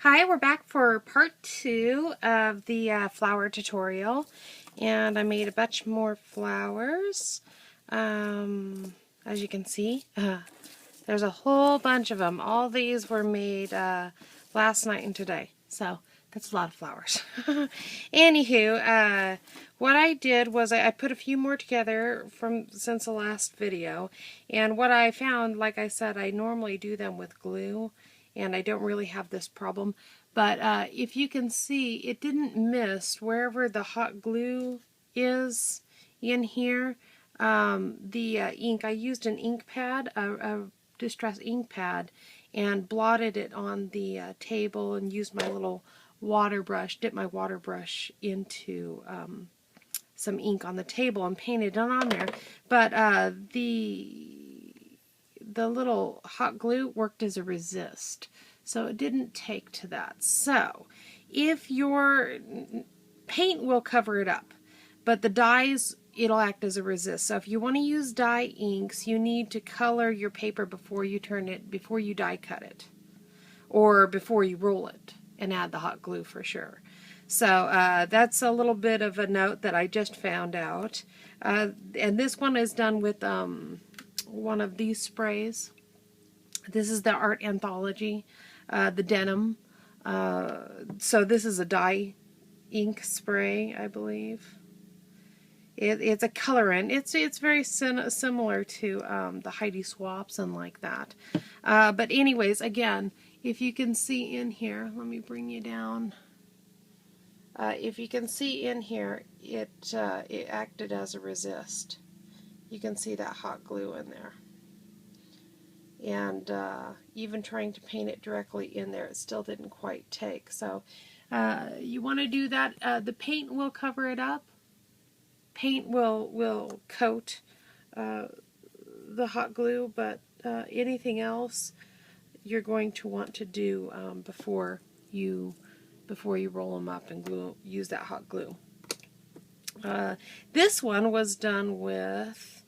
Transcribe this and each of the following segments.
Hi, we're back for part 2 of the flower tutorial, and I made a bunch more flowers. As you can see, there's a whole bunch of them. All these were made last night and today, so that's a lot of flowers. Anywho, what I did was I put a few more together since the last video, and what I found, like I said, I normally do them with glue, and I don't really have this problem. But if you can see, it didn't mist wherever the hot glue is in here. The ink, I used an ink pad, a distress ink pad, and blotted it on the table and used my little water brush, dipped my water brush into some ink on the table and painted it on there. But the little hot glue worked as a resist, so it didn't take to that. So if your paint will cover it up, but the dyes, it'll act as a resist. So if you want to use dye inks, you need to color your paper before you die cut it, or before you roll it and add the hot glue for sure. So that's a little bit of a note that I just found out. And this one is done with one of these sprays. This is the Art Anthology, the denim. So this is a dye ink spray, I believe. It's a colorant. It's very similar to the Heidi Swaps and like that. But anyways, again, if you can see in here, let me bring you down. If you can see in here, it acted as a resist. You can see that hot glue in there. And even trying to paint it directly in there, it still didn't quite take. So you want to do that. The paint will cover it up. Paint will coat the hot glue, but anything else you're going to want to do before you roll them up and use that hot glue. This one was done with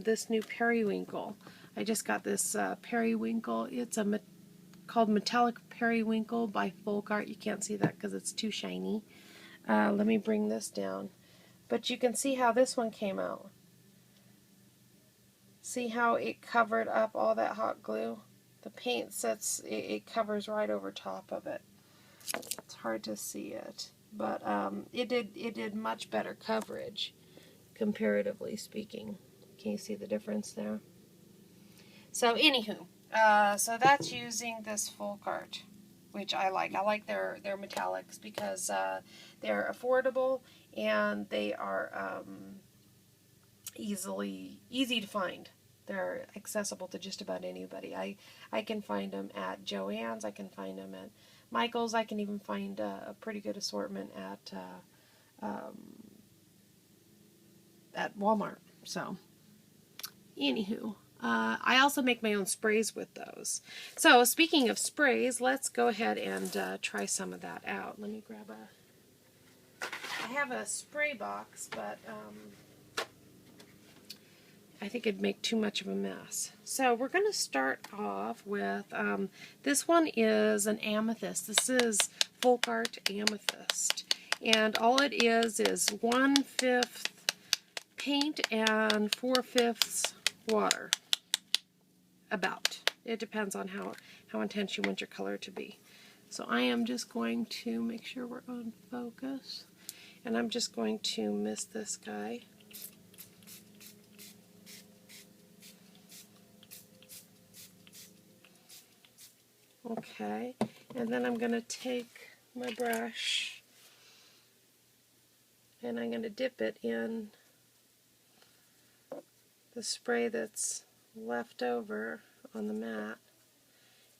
this new periwinkle. I just got this periwinkle. It's called Metallic Periwinkle by Folk Art. You can't see that because it's too shiny. Let me bring this down. But you can see how this one came out. See how it covered up all that hot glue? The paint it covers right over top of it. It's hard to see it, but it did much better coverage, comparatively speaking. Can you see the difference there? So anywho, so that's using this Folk Art, which I like. I like their metallics because they're affordable and they are easy to find. They're accessible to just about anybody. I can find them at Joann's. I can find them at Michael's. I can even find a pretty good assortment at Walmart. So, anywho, I also make my own sprays with those. So, speaking of sprays, let's go ahead and try some of that out. Let me grab I have a spray box, but I think it'd make too much of a mess. So we're going to start off with, this one is an amethyst. This is Folk Art Amethyst. And all it is 1/5 paint and 4/5 water. About. It depends on how intense you want your color to be. So I am just going to make sure we're on focus. And I'm just going to mist this guy. Okay, and then I'm going to take my brush and I'm going to dip it in the spray that's left over on the mat,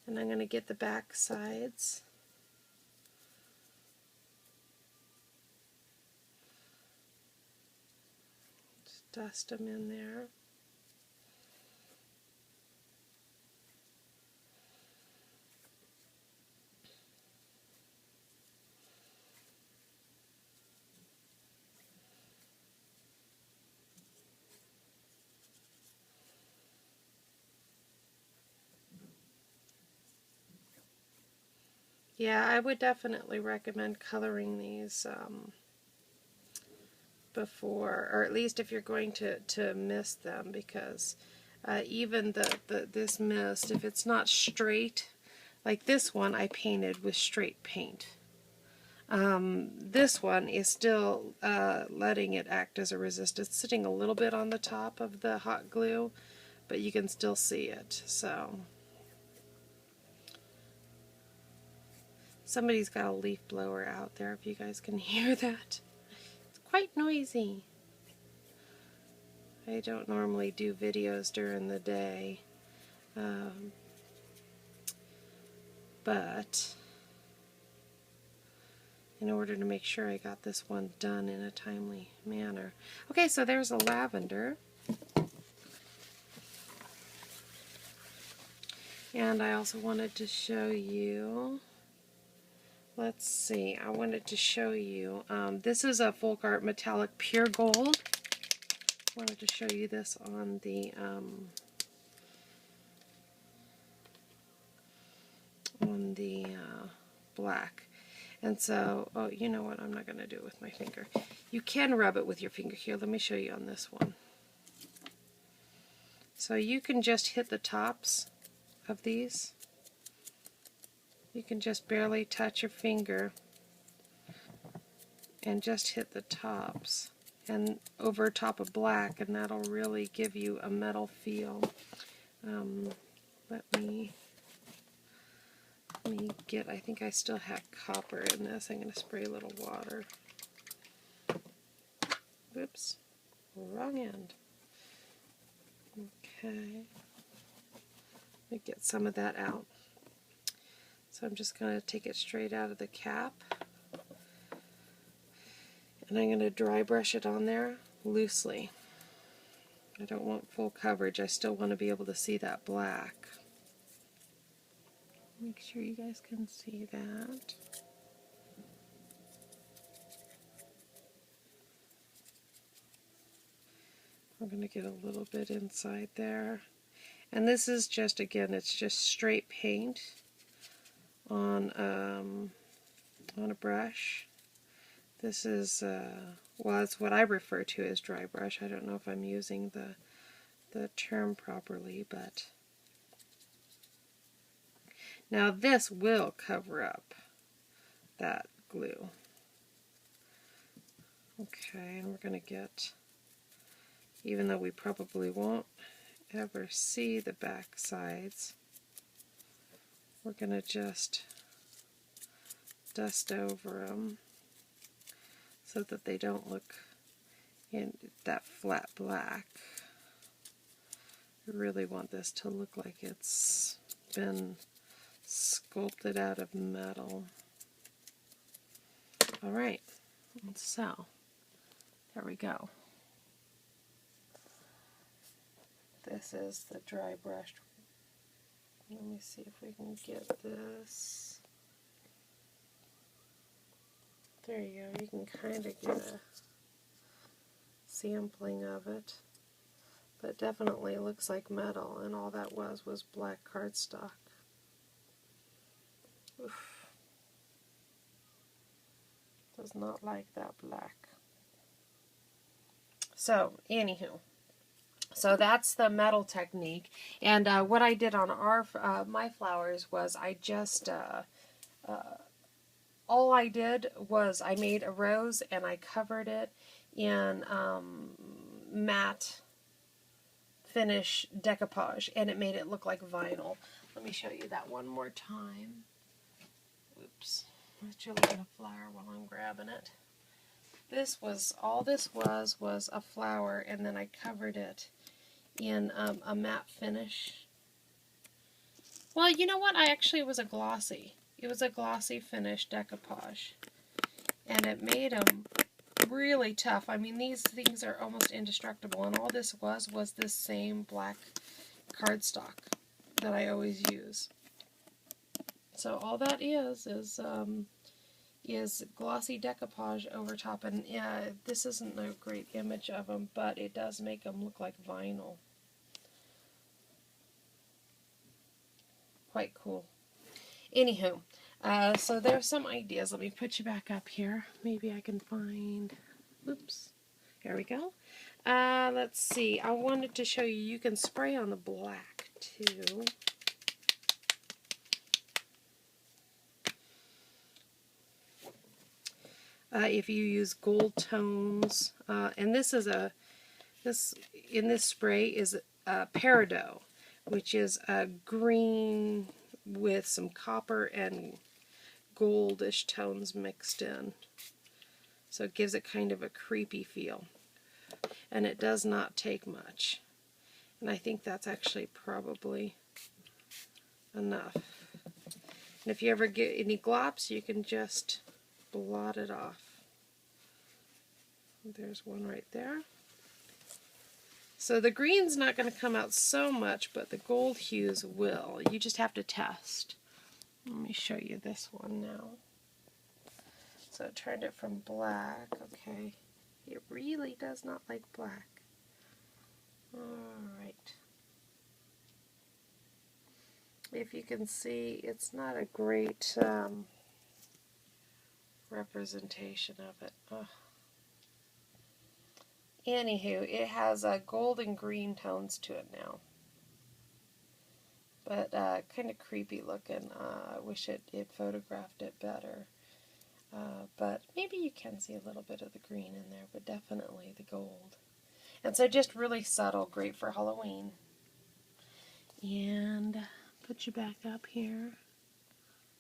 and I'm going to get the back sides. Just dust them in there. Yeah, I would definitely recommend coloring these before, or at least if you're going to mist them, because even this mist, if it's not straight, like this one I painted with straight paint. This one is still letting it act as a resist. It's sitting a little bit on the top of the hot glue, but you can still see it. So somebody's got a leaf blower out there if you guys can hear that. It's quite noisy. I don't normally do videos during the day, but in order to make sure I got this one done in a timely manner. Okay, so there's a lavender. And I also wanted to show you, let's see, I wanted to show you, this is a Folk Art Metallic Pure Gold. I wanted to show you this on the black. And so, oh, you know what, I'm not going to do it with my finger. You can rub it with your finger. Here, let me show you on this one. So you can just hit the tops of these. You can just barely touch your finger and just hit the tops and over top of black, and that'll really give you a metal feel. Let me get, I think I still have copper in this. I'm going to spray a little water. Whoops, wrong end. Okay, let me get some of that out. So I'm just going to take it straight out of the cap, and I'm going to dry brush it on there loosely. I don't want full coverage. I still want to be able to see that black. Make sure you guys can see that. I'm going to get a little bit inside there. And this is just, again, it's just straight paint on a brush. This is, well, it's what I refer to as dry brush. I don't know if I'm using the term properly, but now this will cover up that glue. Okay, and we're going to get, even though we probably won't ever see the back sides, we're going to just dust over them so that they don't look in that flat black. I really want this to look like it's been sculpted out of metal. Alright, so there we go. This is the dry brush. Let me see if we can get this. There you go. You can kind of get a sampling of it. But it definitely looks like metal, and all that was black cardstock. Oof. Does not like that black. So, anywho. So that's the metal technique. And what I did on my flowers was I just, all I did was I made a rose and I covered it in matte finish decoupage, and it made it look like vinyl. Let me show you that one more time. Oops. Let you look at a flower while I'm grabbing it. This was, all this was a flower, and then I covered it in a matte finish. Well, you know what? It was a glossy. It was a glossy finish decoupage. And it made them really tough. I mean, these things are almost indestructible, and all this was this same black cardstock that I always use. So all that is glossy decoupage over top, and this isn't a great image of them, but it does make them look like vinyl. Quite cool. Anywho, So there's some ideas. Let me put you back up here. Maybe I can find, oops, here we go. Let's see, I wanted to show you, you can spray on the black too. If you use gold tones, and this is in this spray is peridot, which is a green with some copper and goldish tones mixed in. So it gives it kind of a creepy feel. And it does not take much. And I think that's actually probably enough. And if you ever get any glops, you can just blot it off. There's one right there. So the green's not going to come out so much, but the gold hues will. You just have to test. Let me show you this one now. So I turned it from black. Okay. It really does not like black. Alright. If you can see, it's not a great representation of it. Anywho, it has gold and green tones to it now. But kind of creepy looking. I wish it photographed it better. But maybe you can see a little bit of the green in there, but definitely the gold. And so just really subtle, great for Halloween. And put you back up here.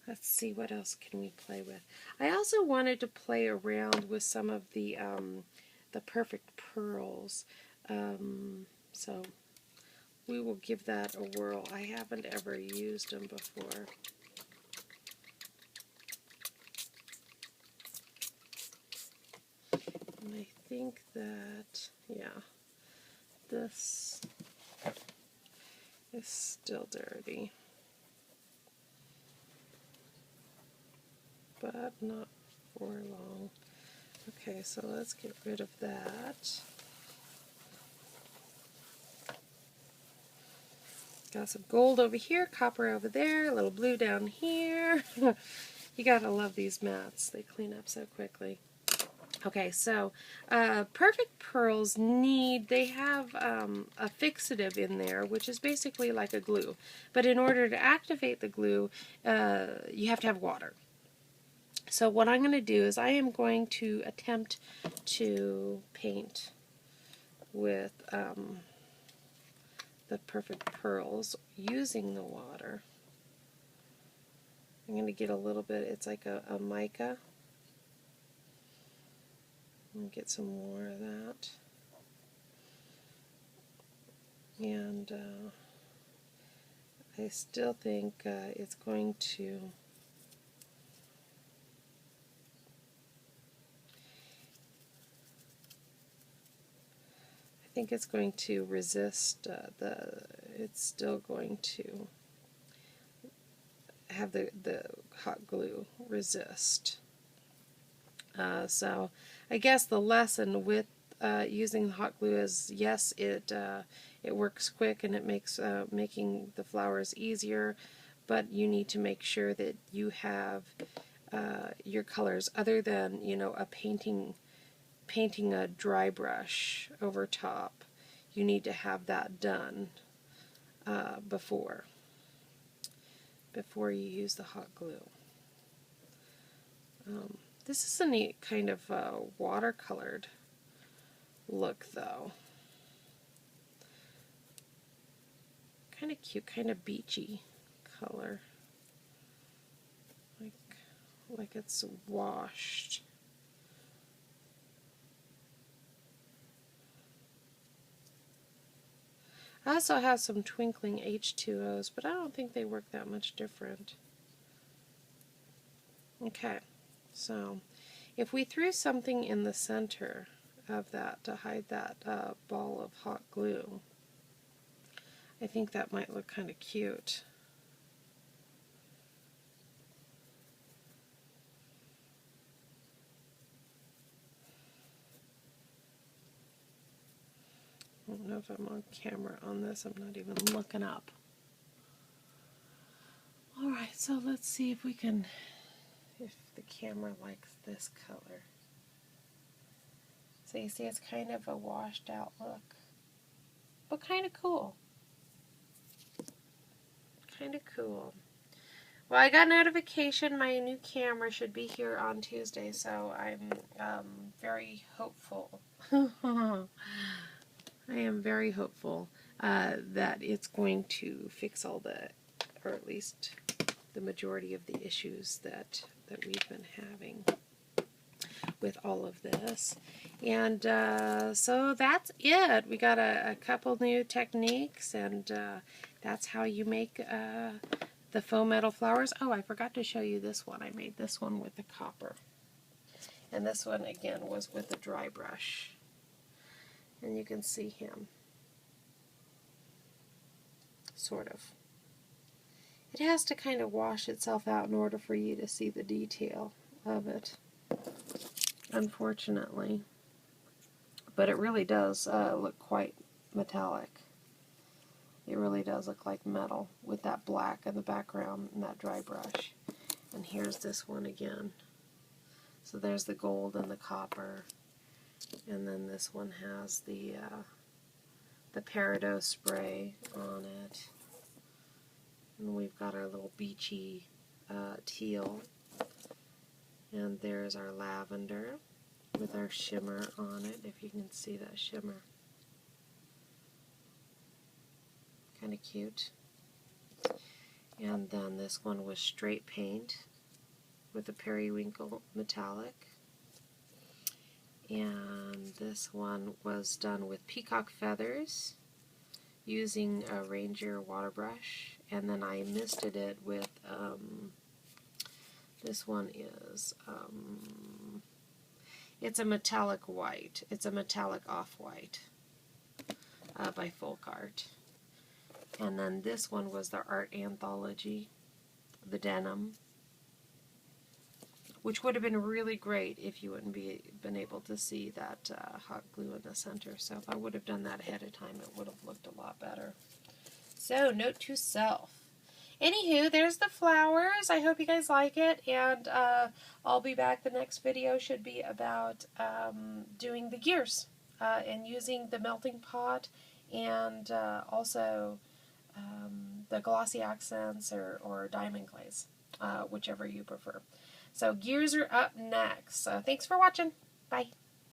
Let's see, what else can we play with. I also wanted to play around with some of the perfect pearls. So we will give that a whirl. I haven't ever used them before. And I think that, yeah, this is still dirty, but not for long. Okay, so let's get rid of that. Got some gold over here, copper over there, a little blue down here. You gotta love these mats. They clean up so quickly. Okay, so perfect pearls they have a fixative in there, which is basically like a glue. But in order to activate the glue, you have to have water. So what I'm going to do is I am going to attempt to paint with the perfect pearls using the water. I'm going to get a little bit, it's like a mica. And get some more of that. And I still think it's going to resist it's still going to have the hot glue resist. So I guess the lesson with using the hot glue is, yes, it works quick and it makes making the flowers easier, but you need to make sure that you have your colors, other than, you know, painting a dry brush over top. You need to have that done before you use the hot glue. This is a neat kind of watercolored look, though. Kind of cute, kind of beachy color. Like it's washed. I also have some twinkling H2Os, but I don't think they work that much different. Okay, so if we threw something in the center of that to hide that ball of hot glue, I think that might look kind of cute. I don't know if I'm on camera on this. I'm not even looking up. All Alright, so let's see if we can, if the camera likes this color. So you see it's kind of a washed out look, but kind of cool. Kind of cool. Well, I got notification my new camera should be here on Tuesday, so I'm very hopeful. I am very hopeful that it's going to fix all the, or at least the majority of the issues that we've been having with all of this. And so that's it. We got a couple new techniques, and that's how you make the faux metal flowers. Oh, I forgot to show you this one. I made this one with the copper. And this one, again, was with a dry brush. And you can see him. Sort of. It has to kind of wash itself out in order for you to see the detail of it, unfortunately. But it really does look quite metallic. It really does look like metal with that black in the background and that dry brush. And here's this one again. So there's the gold and the copper. And then this one has the peridot spray on it. And we've got our little beachy teal. And there's our lavender with our shimmer on it, if you can see that shimmer. Kind of cute. And then this one was straight paint with a periwinkle metallic. And this one was done with peacock feathers using a Ranger water brush. And then I misted it with, this one is, it's a metallic white. It's a metallic off-white by Folk Art. And then this one was the Art Anthology, the denim, which would have been really great if you wouldn't been able to see that hot glue in the center. So if I would have done that ahead of time, it would have looked a lot better. So, note to self. Anywho, there's the flowers. I hope you guys like it, and I'll be back. The next video should be about doing the gears and using the melting pot and also the glossy accents or diamond glaze, whichever you prefer. So gears are up next. So thanks for watching. Bye.